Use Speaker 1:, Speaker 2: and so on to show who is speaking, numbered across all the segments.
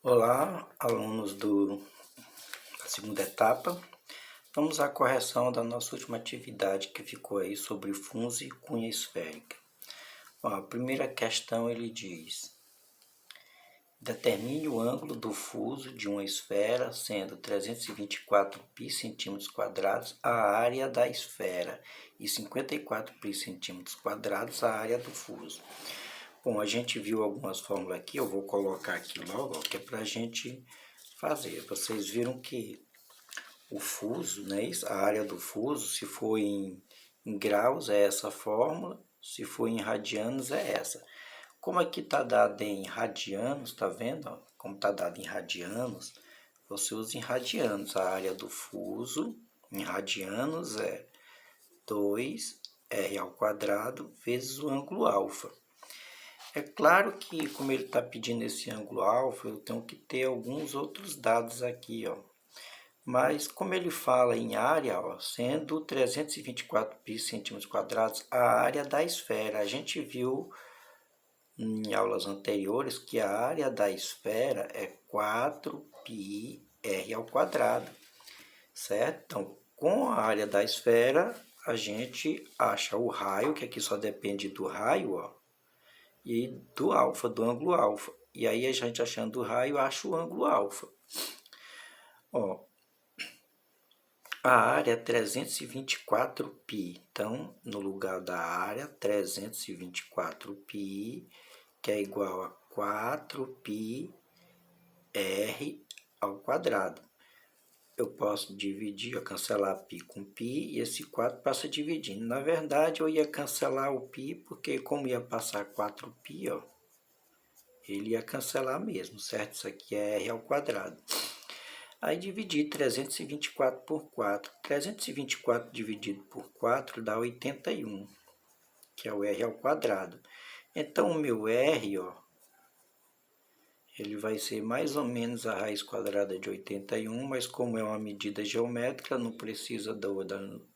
Speaker 1: Olá, alunos da segunda etapa. Vamos à correção da nossa última atividade que ficou aí sobre fuso e cunha esférica. Bom, a primeira questão ele diz: determine o ângulo do fuso de uma esfera sendo 324 π centímetros quadrados a área da esfera e 54 π centímetros quadrados a área do fuso. Bom, a gente viu algumas fórmulas aqui, eu vou colocar aqui logo, que é para a gente fazer. Vocês viram que o fuso, né, a área do fuso, se for em graus é essa fórmula, se for em radianos é essa. Como aqui está dado em radianos, tá vendo? Ó? Como está dado em radianos, você usa em radianos. A área do fuso em radianos é 2r² vezes o ângulo alfa. É claro que, como ele está pedindo esse ângulo alfa, eu tenho que ter alguns outros dados aqui, ó. Mas, como ele fala em área, ó, sendo 324 π centímetros quadrados a área da esfera, a gente viu em aulas anteriores que a área da esfera é 4πr², certo? Então, com a área da esfera, a gente acha o raio, que aqui só depende do raio, ó, e do alfa, do ângulo alfa. E aí a gente achando o raio, acha o ângulo alfa. Ó, a área é 324 π. Então, no lugar da área, 324 π, que é igual a 4πr². Eu posso dividir, cancelar π com π, e esse 4 passa dividindo. Na verdade, eu ia cancelar o π, porque como ia passar 4π, ó, ele ia cancelar mesmo, certo? Isso aqui é r². Aí dividir 324 por 4. 324 dividido por 4 dá 81, que é o r². Então, o meu r, ó, ele vai ser mais ou menos a raiz quadrada de 81, mas como é uma medida geométrica, não precisa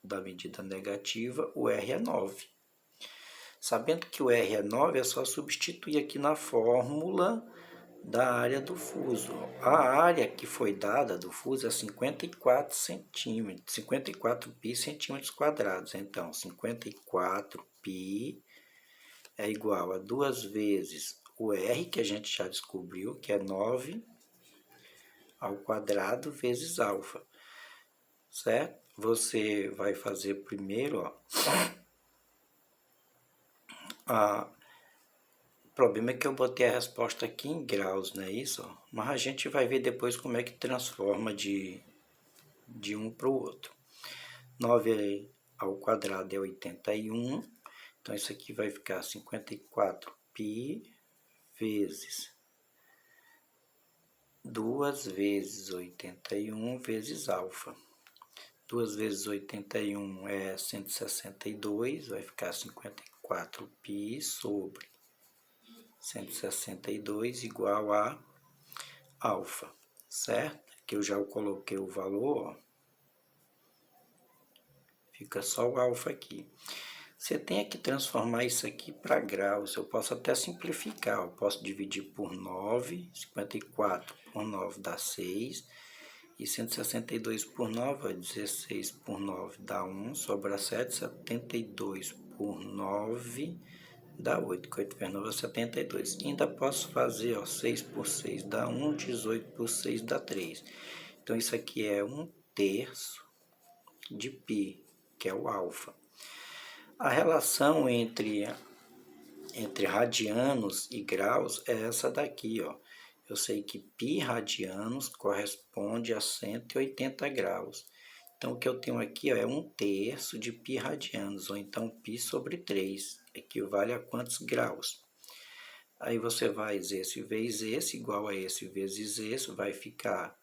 Speaker 1: da medida negativa, o r é 9. Sabendo que o r é 9, é só substituir aqui na fórmula da área do fuso. A área que foi dada do fuso é 54 centímetros, 54 π centímetros quadrados. Então, 54 π é igual a 2 vezes o r, que a gente já descobriu, que é 9 ao quadrado vezes alfa, certo? Você vai fazer primeiro, ó, o problema é que eu botei a resposta aqui em graus, não é isso? Mas a gente vai ver depois como é que transforma de um para o outro. 9 ao quadrado é 81, então isso aqui vai ficar 54 π vezes 2 vezes 81 vezes alfa. 2 vezes 81 é 162, vai ficar 54 π sobre 162 igual a alfa, certo? Aqui eu já coloquei o valor, ó. Fica só o alfa aqui. Você tem que transformar isso aqui para graus. Eu posso até simplificar. Eu posso dividir por 9. 54 por 9 dá 6. E 162 por 9, 16 por 9 dá 1. Sobra 7. 72 por 9 dá 8. 8 vezes 9 é 72. E ainda posso fazer, ó, 6 por 6 dá 1. 18 por 6 dá 3. Então, isso aqui é 1/3 de π, que é o alfa. A relação entre radianos e graus é essa daqui, ó. Eu sei que π radianos corresponde a 180 graus. Então, o que eu tenho aqui, ó, é 1/3 de π radianos, ou então π sobre 3, equivale a quantos graus? Aí você vai esse vezes esse, igual a esse vezes esse, vai ficar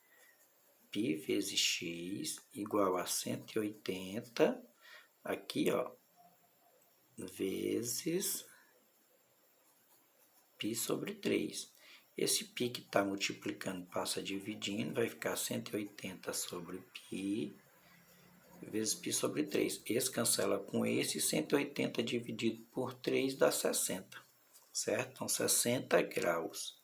Speaker 1: π vezes x igual a 180, aqui, ó, vezes π sobre 3. Esse π que está multiplicando passa dividindo, vai ficar 180 sobre π vezes π sobre 3. Esse cancela com esse, 180 dividido por 3 dá 60, certo? Então, 60 graus.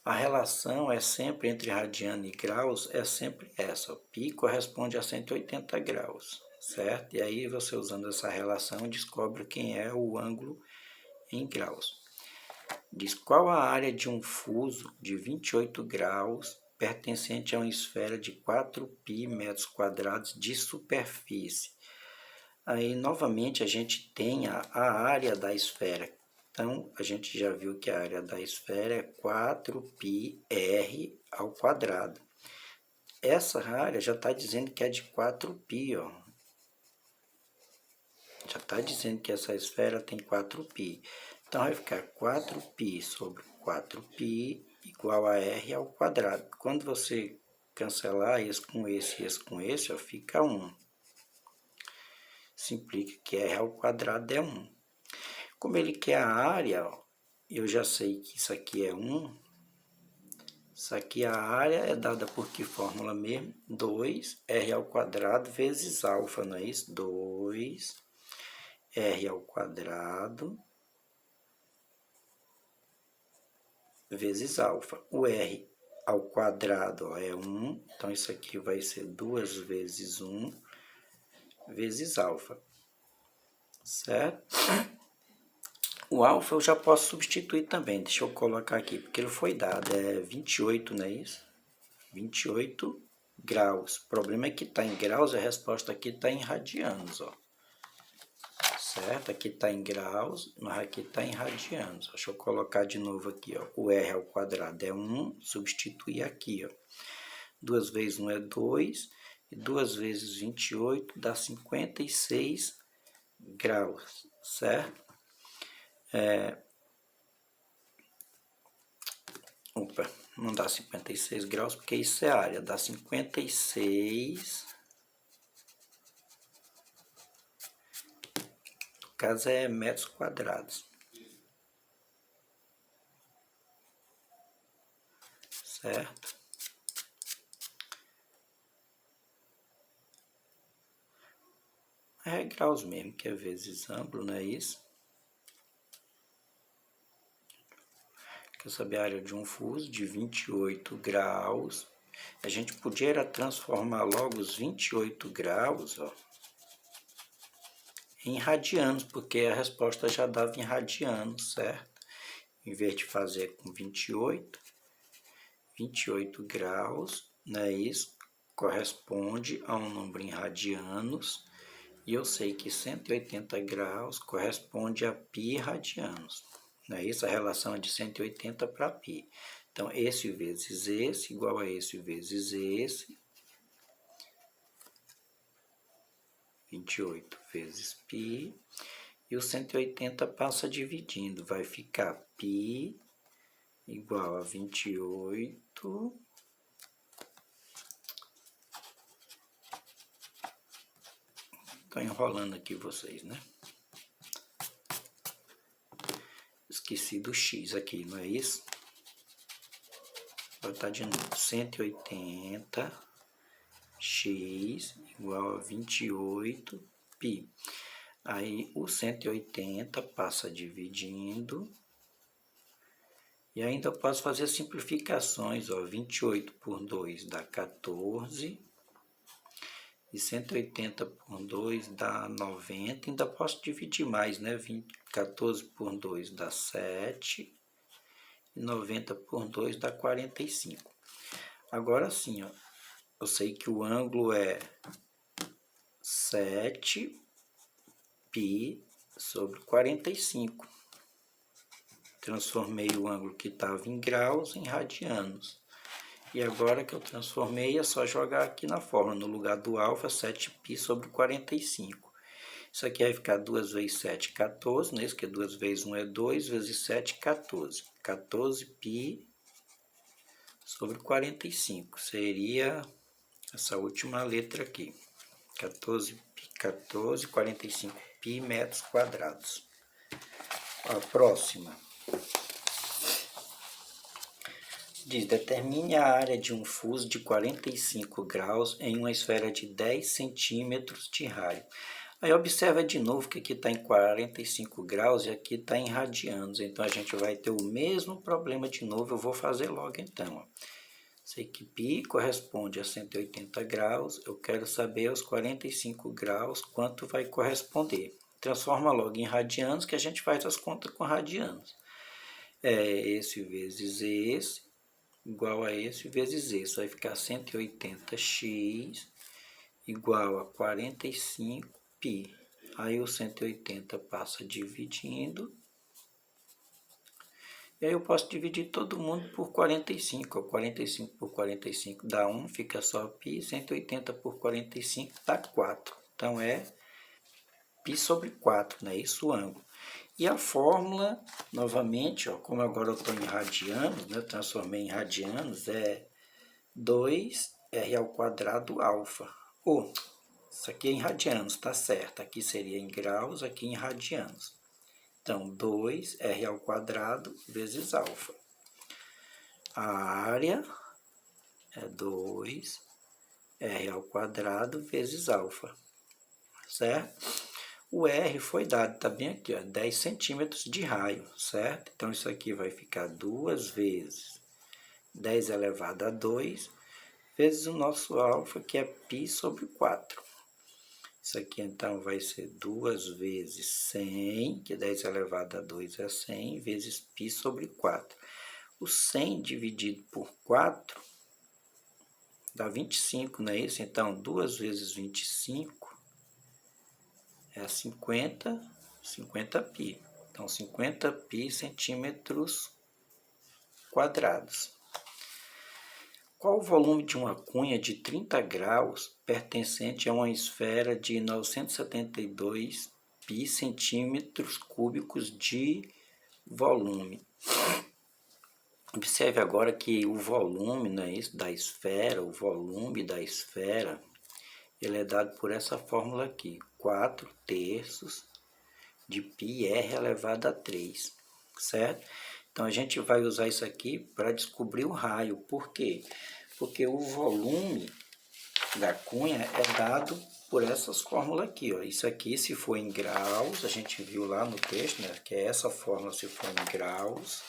Speaker 1: A relação é sempre entre radiano e graus, é sempre essa. Π corresponde a 180 graus, certo? E aí você usando essa relação descobre quem é o ângulo em graus. Diz qual a área de um fuso de 28 graus pertencente a uma esfera de 4π metros quadrados de superfície. Aí novamente a gente tem a área da esfera. Então, a gente já viu que a área da esfera é 4πr ao quadrado. Essa área já está dizendo que é de 4π, ó. Já está dizendo que essa esfera tem 4π. Então, vai ficar 4π sobre 4π igual a r ao quadrado. Quando você cancelar esse com esse e esse com esse, ó, fica 1. Isso implica que r ao quadrado é 1. Como ele quer a área, ó, eu já sei que isso aqui é 1. Isso aqui, a área é dada por que fórmula mesmo? 2r ao quadrado vezes alfa, não é isso? 2r ao quadrado vezes alfa. O r ao quadrado, ó, é 1, então isso aqui vai ser 2 vezes 1 vezes alfa, certo? O alfa eu já posso substituir também, deixa eu colocar aqui, porque ele foi dado, é 28, não é isso? 28 graus. O problema é que está em graus, a resposta aqui está em radianos, ó. Certo? Aqui está em graus, mas aqui está em radianos. Deixa eu colocar de novo aqui, ó. O r ao quadrado é 1, substituir aqui, ó. 2 vezes 1 é 2, e 2 vezes 28 dá 56 graus, certo? Opa, não dá 56 graus, porque isso é área, dá 56... No caso é metros quadrados. Certo? É graus mesmo, que é vezes amplo, não é isso? Quer saber a área de um fuso de 28 graus. A gente podia transformar logo os 28 graus, ó, em radianos, porque a resposta já dava em radianos, certo? Em vez de fazer com 28 graus, não é isso? Corresponde a um número em radianos. E eu sei que 180 graus corresponde a π radianos. Não é isso? A relação é de 180 para π. Então, esse vezes esse igual a esse vezes esse. 28 vezes π. E o 180 passa dividindo. Vai ficar π igual a 28... Estou enrolando aqui vocês, né? Esqueci do x aqui, não é isso? Vou botar de novo. 180 x igual a 28 π. Aí o 180 passa dividindo. E ainda posso fazer simplificações, ó. 28 por 2 dá 14. E 180 por 2 dá 90. Ainda posso dividir mais, né? 14 por 2 dá 7. E 90 por 2 dá 45. Agora sim, ó, eu sei que o ângulo é 7π sobre 45. Transformei o ângulo que estava em graus em radianos. E agora que eu transformei, é só jogar aqui na fórmula, no lugar do alfa, 7π sobre 45. Isso aqui vai ficar 2 vezes 7, 14, né? Isso que 2 vezes 1 é 2, vezes 7, 14. 14π sobre 45. Seria essa última letra aqui. 45π metros quadrados. A próxima. Diz, determine a área de um fuso de 45 graus em uma esfera de 10 centímetros de raio. Aí observa de novo que aqui está em 45 graus e aqui está em radianos. Então a gente vai ter o mesmo problema de novo. Eu vou fazer logo então. Ó. Sei que π corresponde a 180 graus. Eu quero saber aos 45 graus quanto vai corresponder. Transforma logo em radianos que a gente faz as contas com radianos. É esse vezes esse, igual a esse vezes esse. Vai ficar 180x igual a 45π. Aí o 180 passa dividindo. E aí eu posso dividir todo mundo por 45. 45 por 45 dá 1, fica só π. 180 por 45 dá 4. Então é π sobre 4, né? Isso o ângulo. E a fórmula, novamente, ó, como agora eu estou em radianos, né? Eu transformei em radianos, é 2r² alfa. Isso aqui é em radianos, tá certo. Aqui seria em graus, aqui em radianos. Então, 2r² vezes alfa. A área é 2r² vezes alfa, certo? O R foi dado, tá bem aqui, ó, 10 centímetros de raio, certo? Então, isso aqui vai ficar 2 vezes 10 elevado a 2, vezes o nosso alfa, que é π sobre 4. Isso aqui, então, vai ser 2 vezes 100, que 10 elevado a 2 é 100, vezes π sobre 4. O 100 dividido por 4 dá 25, não é isso? Então, 2 vezes 25 é 50π. Então, 50π centímetros quadrados. Qual o volume de uma cunha de 30 graus pertencente a uma esfera de 972π centímetros cúbicos de volume? Observe agora que o volume, não é isso, da esfera, o volume da esfera, ele é dado por essa fórmula aqui, 4/3 de πr elevado a 3, certo? Então, a gente vai usar isso aqui para descobrir o raio. Por quê? Porque o volume da cunha é dado por essas fórmulas aqui. Ó. Isso aqui, se for em graus, a gente viu lá no texto, né? Que é essa fórmula se for em graus.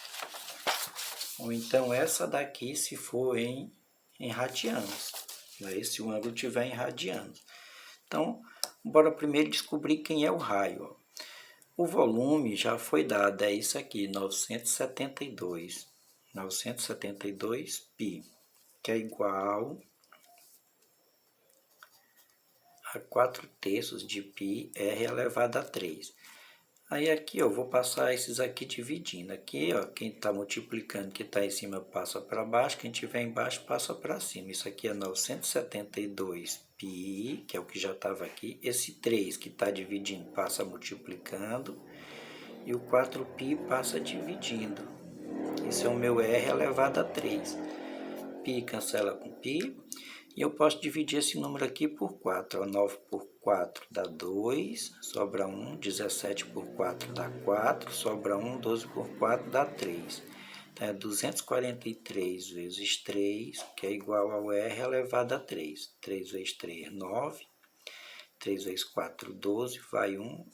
Speaker 1: Ou então essa daqui se for em radianos. Né? Se o ângulo estiver em radianos. Então, bora primeiro descobrir quem é o raio. Ó. O volume já foi dado, é isso aqui, 972π, que é igual a 4/3 de πr elevado a 3. Aí aqui eu vou passar esses aqui dividindo. Aqui, ó, quem está multiplicando, que está em cima passa para baixo, quem estiver embaixo passa para cima. Isso aqui é 972π, que é o que já estava aqui. Esse 3 que está dividindo passa multiplicando. E o 4π passa dividindo. Isso é o meu R elevado a 3. Π cancela com π. E eu posso dividir esse número aqui por 4. Ó, 9 por 4 dá 2, sobra 1. 17 por 4 dá 4, sobra 1. 12 por 4 dá 3. Então, é 243 vezes 3, que é igual ao R elevado a 3. 3 vezes 3, 9. 3 vezes 4, 12, vai 1.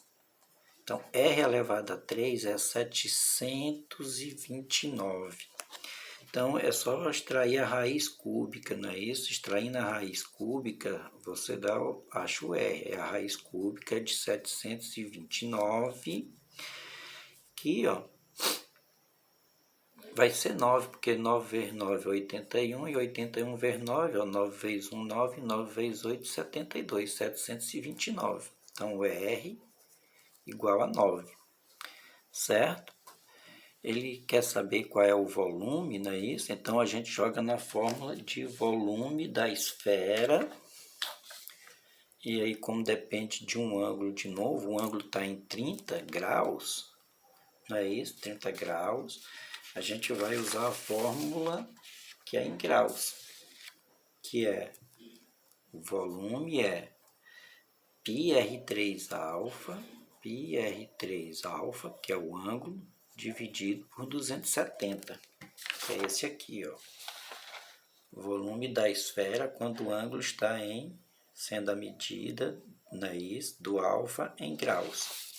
Speaker 1: Então, R elevado a 3 é 729. Então, é só extrair a raiz cúbica, não é isso? Extraindo a raiz cúbica, você acha o R. É a raiz cúbica de 729, que ó, vai ser 9, porque 9 vezes 9 é 81, e 81 vezes 9, ó, 9 vezes 1, 9, 9 vezes 8, 72, 729. Então, o R igual a 9, certo? Ele quer saber qual é o volume, não é isso? Então, a gente joga na fórmula de volume da esfera. E aí, como depende de um ângulo de novo, o ângulo está em 30 graus, não é isso? 30 graus. A gente vai usar a fórmula que é em graus, que é o volume é πr3 alfa, que é o ângulo, dividido por 270, que é esse aqui, ó. O volume da esfera quando o ângulo está sendo a medida não é isso? Do alfa em graus.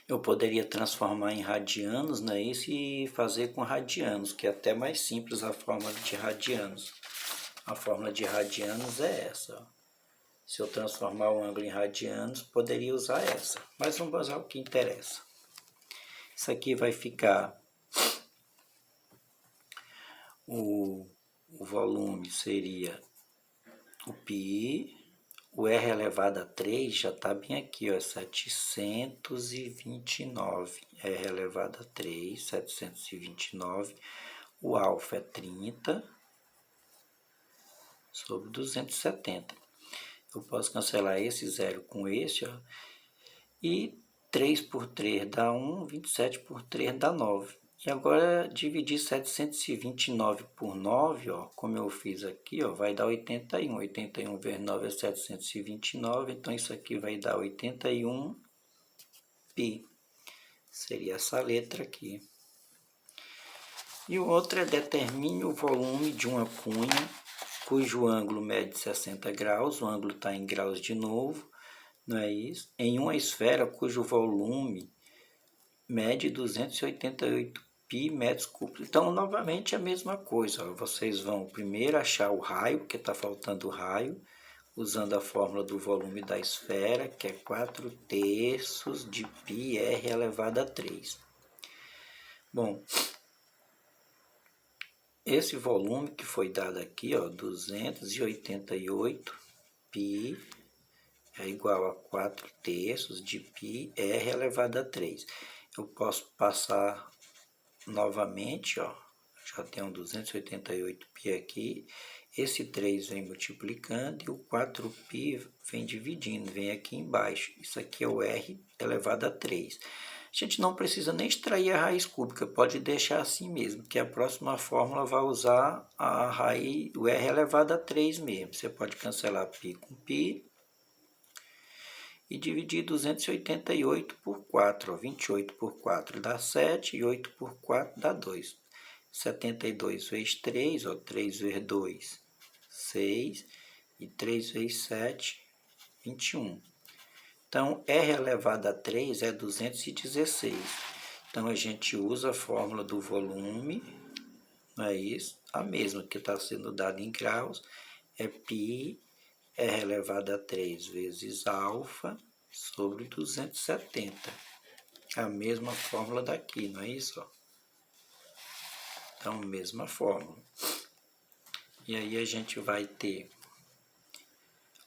Speaker 1: Eu poderia transformar em radianos, não é isso? E fazer com radianos, que é até mais simples a fórmula de radianos. A fórmula de radianos é essa, ó. Se eu transformar o ângulo em radianos, poderia usar essa. Mas vamos usar o que interessa. Isso aqui vai ficar... O volume seria o π... O R elevado a 3 já está bem aqui, ó, 729. R elevado a 3, 729. O alfa é 30 sobre 270. Eu posso cancelar esse zero com esse, ó, e 3 por 3 dá 1, 27 por 3 dá 9. E agora dividir 729 por 9, ó, como eu fiz aqui, ó, vai dar 81. 81 vezes 9 é 729, então isso aqui vai dar 81 π. Seria essa letra aqui. E o outro é determine o volume de uma cunha cujo ângulo mede 60 graus, o ângulo está em graus de novo, não é isso? Em uma esfera cujo volume mede 288 π metros cúbicos. Então, novamente, a mesma coisa. Ó. Vocês vão primeiro achar o raio, porque está faltando o raio, usando a fórmula do volume da esfera, que é 4/3 de πr elevado a 3. Bom, esse volume que foi dado aqui, ó, 288 π é igual a 4/3 de πr elevado a 3. Eu posso passar novamente, ó, já tenho 288 π aqui, esse 3 vem multiplicando e o 4π vem dividindo, vem aqui embaixo. Isso aqui é o R elevado a 3. A gente não precisa nem extrair a raiz cúbica, pode deixar assim mesmo, que a próxima fórmula vai usar a raiz, o R elevado a 3 mesmo. Você pode cancelar π com π e dividir 288 por 4, ó, 28 por 4 dá 7 e 8 por 4 dá 2. 72 vezes 3, ó, 3 vezes 2, 6 e 3 vezes 7, 21. Então, R elevado a 3 é 216. Então, a gente usa a fórmula do volume, não é isso? A mesma que está sendo dada em graus, é π R elevado a 3 vezes alfa sobre 270. É a mesma fórmula daqui, não é isso? Ó? Então, mesma fórmula. E aí a gente vai ter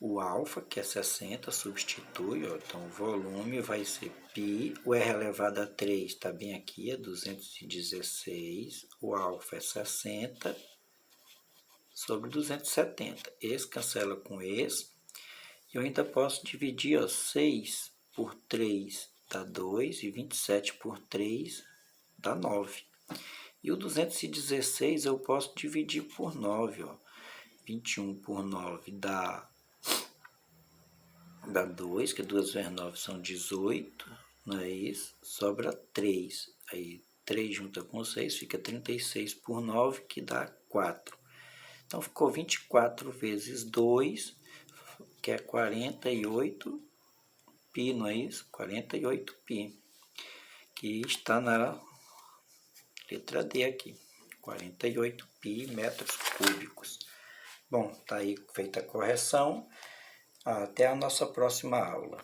Speaker 1: o alfa, que é 60, substitui, ó, então o volume vai ser π, o R elevado a 3 está bem aqui, é 216, o alfa é 60 sobre 270. Esse cancela com esse, eu ainda posso dividir, ó, 6 por 3 dá 2 e 27 por 3 dá 9. E o 216 eu posso dividir por 9, ó. 21 por 9 dá 2, que 2 vezes 9 são 18, não é isso? Sobra 3. Aí 3 junta com 6 fica 36 por 9, que dá 4. Então ficou 24 vezes 2, que é 48 π, não é isso? 48 π, que está na letra D aqui, 48 π metros cúbicos. Bom, tá aí feita a correção. Até a nossa próxima aula.